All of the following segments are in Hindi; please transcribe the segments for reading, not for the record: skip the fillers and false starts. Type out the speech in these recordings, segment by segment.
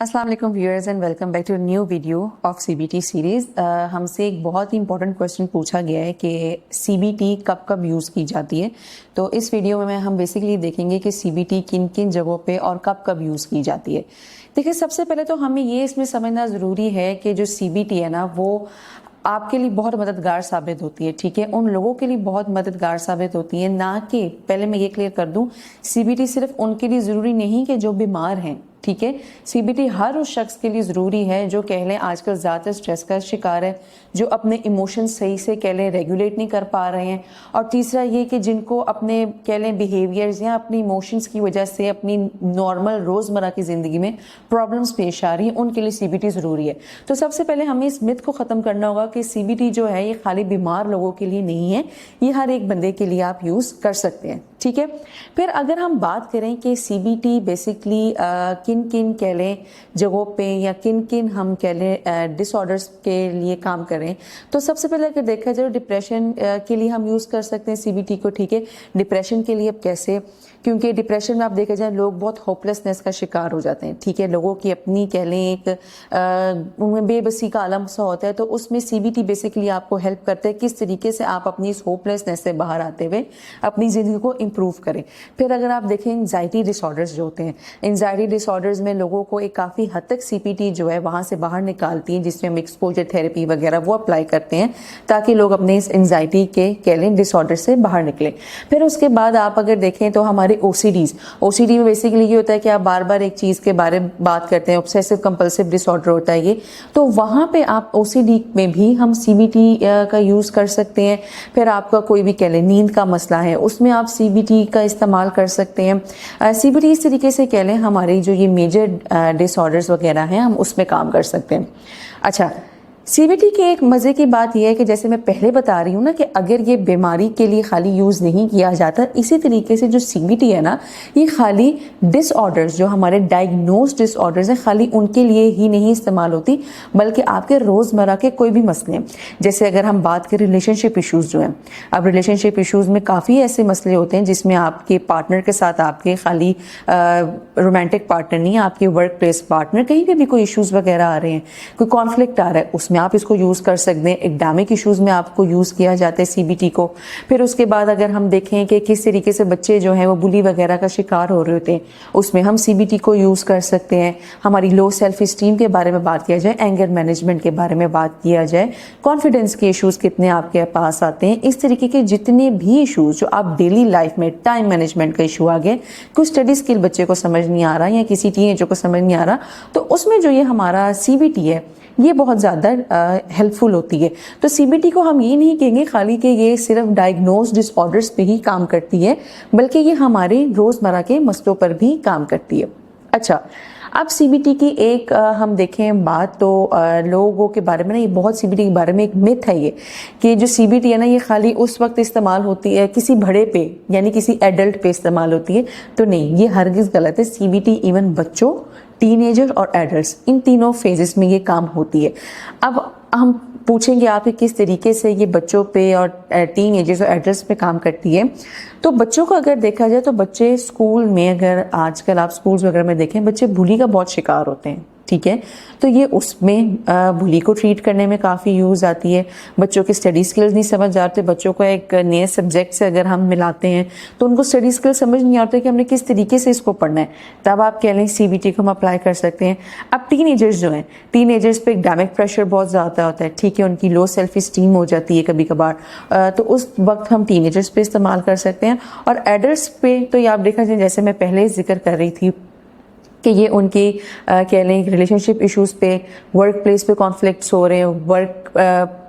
अस्सलाम वालेकुम viewers and welcome back to new video of CBT series. हमसे एक बहुत ही इंपॉर्टेंट क्वेश्चन पूछा गया है कि सीबीटी कब कब यूज़ की जाती है। तो इस वीडियो में हम बेसिकली देखेंगे कि सीबीटी किन किन जगहों पे और कब कब यूज़ की जाती है। देखिए, सबसे पहले तो हमें ये इसमें समझना ज़रूरी है कि जो सीबीटी है ना, वो आपके लिए बहुत मददगार साबित होती है। ठीक है, उन लोगों के लिए बहुत मददगार साबित होती है, ना कि, पहले मैं ये क्लियर कर दूं, सीबीटी सिर्फ उनके लिए ज़रूरी नहीं कि जो बीमार हैं। ठीक है, सीबीटी हर उस शख्स के लिए ज़रूरी है जो कह लें आजकल ज़्यादा स्ट्रेस का शिकार है, जो अपने इमोशंस सही से कह लें रेगुलेट नहीं कर पा रहे हैं, और तीसरा ये कि जिनको अपने कह लें बिहेवियर्स या अपने इमोशंस की वजह से अपनी नॉर्मल रोज़मर्रा की ज़िंदगी में प्रॉब्लम्स पेश आ रही हैं, उनके लिए सीबीटी ज़रूरी है। तो सबसे पहले हमें इस मिथ को ख़त्म करना होगा कि सीबीटी जो है ये खाली बीमार लोगों के लिए नहीं है, ये हर एक बंदे के लिए आप यूज़ कर सकते हैं। ठीक है, फिर अगर हम बात करें कि सीबीटी बेसिकली किन किन कह लें जगहों पे या किन किन हम कह लें डिसऑर्डर्स के लिए काम करें, तो सबसे पहले अगर देखा जाए डिप्रेशन के लिए हम यूज़ कर सकते हैं सीबीटी को। ठीक है, डिप्रेशन के लिए अब कैसे, क्योंकि डिप्रेशन में आप देखा जाए लोग बहुत होपलेसनेस का शिकार हो जाते हैं। ठीक है, लोगों की अपनी कह लें एक उनमें बेबसी का आलम सा होता है, तो उसमें सीबीटी बेसिकली आपको हेल्प करता है किस तरीके से आप अपनी इस होपलेसनेस से बाहर आते हुए अपनी ज़िंदगी को इम्प्रूव करें। फिर अगर आप देखें एंजाइटी डिसऑर्डर्स जो होते हैं, एंजाइटी डिसऑर्डर्स में लोगों को एक काफ़ी हद तक सीबीटी जो है वहाँ से बाहर निकालती है, जिसमें हम एक्सपोजर थेरेपी वगैरह वो अप्लाई करते हैं ताकि लोग अपने इस एंजाइटी के कह लें डिसऑर्डर से बाहर निकलें। फिर उसके बाद आप अगर देखें तो हमारे ओसीडी में बेसिकली ये होता है कि आप बार बार एक चीज़ के बारे में बात करते हैं, ऑब्सेसिव कंपल्सिव डिसऑर्डर होता है ये, तो वहाँ पे आप ओसीडी में भी हम सीबीटी का यूज़ कर सकते हैं। फिर आपका कोई भी कह लें नींद का मसला है, उसमें आप सीबीटी का इस्तेमाल कर सकते हैं। सीबीटी इस तरीके से कह लें हमारी जो ये मेजर डिसऑर्डर्स वगैरह हैं हम उसमें काम कर सकते हैं। अच्छा, सीबीटी की एक मज़े की बात यह है कि जैसे मैं पहले बता रही हूँ ना कि अगर ये बीमारी के लिए खाली यूज़ नहीं किया जाता, इसी तरीके से जो सीबीटी है ना, ये खाली डिसऑर्डर्स जो हमारे डायग्नोज डिसऑर्डर्स हैं खाली उनके लिए ही नहीं इस्तेमाल होती, बल्कि आपके रोज़मर्रा के कोई भी मसले, जैसे अगर हम बात करें रिलेशनशिप इशूज़ जो हैं, अब रिलेशनशिप इशूज़ में काफ़ी ऐसे मसले होते हैं जिसमें आपके पार्टनर के साथ आपके खाली रोमांटिक पार्टनर नहीं, आपके वर्क प्लेस पार्टनर, कहीं पर भी कोई इशूज़ वगैरह आ रहे हैं, कोई कॉन्फ्लिक्ट आ रहा है, उसमें आप इसको यूज़ कर सकते हैं। एकेडमिक इश्यूज़ में आपको यूज़ किया जाता है सीबीटी को। फिर उसके बाद अगर हम देखें कि किस तरीके से बच्चे जो हैं वो बुली वगैरह का शिकार हो रहे होते हैं, उसमें हम सीबीटी को यूज़ कर सकते हैं। हमारी लो सेल्फ इस्टीम के बारे में बात किया जाए, एंगर मैनेजमेंट के बारे में बात किया जाए, कॉन्फिडेंस के इशूज़ कितने आपके पास आते हैं, इस तरीके के जितने भी इशूज़ जो आप डेली लाइफ में, टाइम मैनेजमेंट का इशू आ गया, कुछ स्टडी स्किल बच्चे को समझ नहीं आ रहा या किसी टीनेजर को समझ नहीं आ रहा, तो उसमें जो ये हमारा सीबीटी है ये बहुत ज़्यादा हेल्पफुल होती है। तो सीबीटी को हम ये नहीं कहेंगे खाली कि ये सिर्फ डायग्नोज डिसऑर्डर्स पे ही काम करती है, बल्कि ये हमारे रोज़मर्रा के मसलों पर भी काम करती है। अच्छा, अब सीबीटी की एक हम देखें बात, तो लोगों के बारे में ना, ये बहुत सीबीटी के बारे में एक मिथ है ये कि जो सीबीटी है ना ये खाली उस वक्त इस्तेमाल होती है किसी बड़े पे यानी किसी एडल्ट पे इस्तेमाल होती है, तो नहीं, ये हरगिज़ गलत है। सीबीटी इवन बच्चों, टीनेजर और एडल्ट्स, इन तीनों फेजेस में ये काम होती है। अब हम पूछेंगे आप कि किस तरीके से ये बच्चों पे और टीनेजर्स और एडल्ट्स पे काम करती है। तो बच्चों को अगर देखा जाए तो बच्चे स्कूल में, अगर आजकल आप स्कूल्स वगैरह में देखें, बच्चे बुली का बहुत शिकार होते हैं। ठीक है, तो ये उसमें बुली को ट्रीट करने में काफ़ी यूज़ आती है। बच्चों के स्टडी स्किल्स नहीं समझ आते, बच्चों को एक नए सब्जेक्ट से अगर हम मिलाते हैं तो उनको स्टडी स्किल्स समझ नहीं आते कि हमने किस तरीके से इसको पढ़ना है, तब आप कह लें सीबीटी को हम अप्लाई कर सकते हैं। अब टीनेजर्स जो हैं, टीनेजर्स पे एकेडमिक प्रेशर बहुत ज़्यादा होता है। ठीक है, उनकी लो सेल्फ इस्टीम हो जाती है कभी कभार, तो उस वक्त हम टीनेजर्स पे इस्तेमाल कर सकते हैं। और एडल्ट्स पे तो ये आप देखा जाए, जैसे मैं पहले जिक्र कर रही थी कि ये उनकी कह लें रिलेशनशिप इश्यूज़ पे, वर्क प्लेस पे कॉन्फ्लिक्ट्स हो रहे हैं, वर्क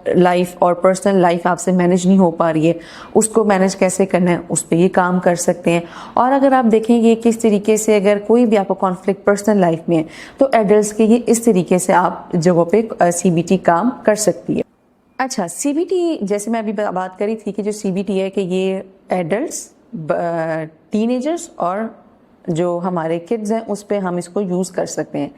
लाइफ और पर्सनल लाइफ आपसे मैनेज नहीं हो पा रही है, उसको मैनेज कैसे करना है, उस पर ये काम कर सकते हैं। और अगर आप देखेंगे किस तरीके से अगर कोई भी आपको कॉन्फ्लिक्ट पर्सनल लाइफ में है, तो एडल्ट्स के ये इस तरीके से आप जगहों पे सीबीटी काम कर सकती है। अच्छा, सीबीटी जैसे मैं अभी बात करी थी कि जो सीबीटी है कि ये एडल्ट्स, टीनेजर्स और जो हमारे किड्स हैं उस पर हम इसको यूज़ कर सकते हैं।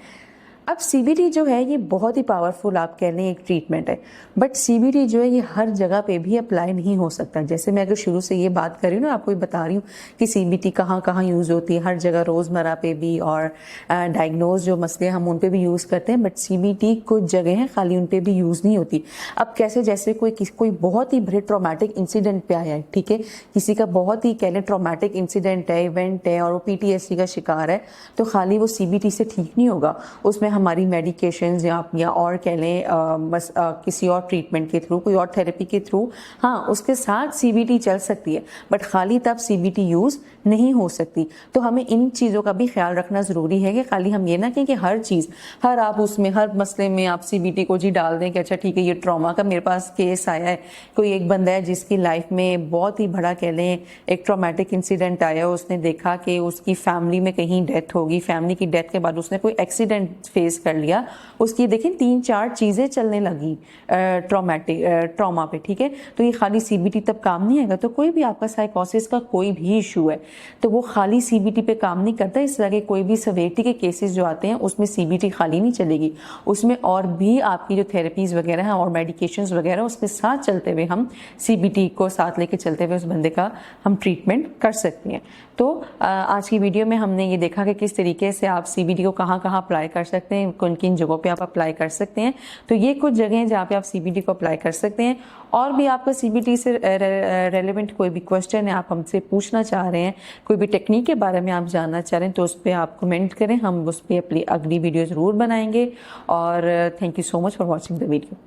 अब सीबीटी जो है ये बहुत ही पावरफुल आप कह लें एक ट्रीटमेंट है, बट सीबीटी जो है ये हर जगह पे भी अप्लाई नहीं हो सकता। जैसे मैं अगर शुरू से ये बात कर रही हूँ ना, आपको बता रही हूँ कि सीबीटी कहाँ कहाँ यूज़ होती है, हर जगह रोज़मर्रा पे भी, और डायग्नोज जो मसले हम उन पे भी यूज़ करते हैं, बट सीबीटी कुछ जगह हैं खाली उन पे भी यूज़ नहीं होती। अब कैसे, जैसे कोई बहुत ही बड़े ट्रॉमेटिक इंसिडेंट पे आया है, ठीक है, किसी का बहुत ही कह लें ट्रॉमेटिक इंसिडेंट है, इवेंट है, और वो पीटीएसडी का शिकार है, तो खाली वो सीबीटी से ठीक नहीं होगा। उसमें हमारी मेडिकेशंस या और कह लें बस किसी और ट्रीटमेंट के थ्रू, कोई और थेरेपी के थ्रू, हाँ उसके साथ सीबीटी चल सकती है, बट खाली तब सीबीटी यूज़ नहीं हो सकती। तो हमें इन चीज़ों का भी ख्याल रखना ज़रूरी है कि खाली हम ये ना कहें कि हर चीज़, आप उसमें हर मसले में आप सीबीटी को जी डाल दें कि अच्छा ठीक है ये ट्रॉमा का मेरे पास केस आया है, कोई एक बंदा है जिसकी लाइफ में बहुत ही बड़ा कह लें एक ट्रॉमेटिक इंसिडेंट आया, उसने देखा कि उसकी फैमिली में कहीं डेथ होगी, फैमिली की डेथ के बाद उसने कोई एक्सीडेंट फेस कर लिया, उसकी देखें 3-4 चीज़ें चलने लगी ट्रॉमा पे, ठीक है, तो ये खाली सीबीटी तब काम नहीं आएगा। तो कोई भी आपका साइकोसिस का कोई भी इशू है तो वो खाली सीबीटी पे काम नहीं करता। इस तरह के कोई भी सवेरिटी के केसेस जो आते हैं उसमें सीबीटी खाली नहीं चलेगी, उसमें और भी आपकी जो थेरेपीज वगैरह हैं और मेडिकेशंस वगैरह उसके साथ चलते हुए हम सीबीटी को साथ लेके चलते हुए उस बंदे का हम ट्रीटमेंट कर सकते हैं। तो आज की वीडियो में हमने ये देखा कि किस तरीके से आप सीबीटी को कहाँ कहाँ अप्लाई कर सकते हैं, किन किन जगहों पे आप अप्लाई कर सकते हैं। तो ये कुछ जगह हैं जहाँ पे आप सीबीटी को अप्लाई कर सकते हैं। और भी आपका सीबीटी से रेलेवेंट कोई भी क्वेश्चन है, आप हमसे पूछना चाह रहे हैं, कोई भी टेक्निक के बारे में आप जानना चाह रहे हैं, तो उस पर आप कमेंट करें, हम उस पर अपनी अगली वीडियो ज़रूर बनाएंगे। और thank you so much for watching the video.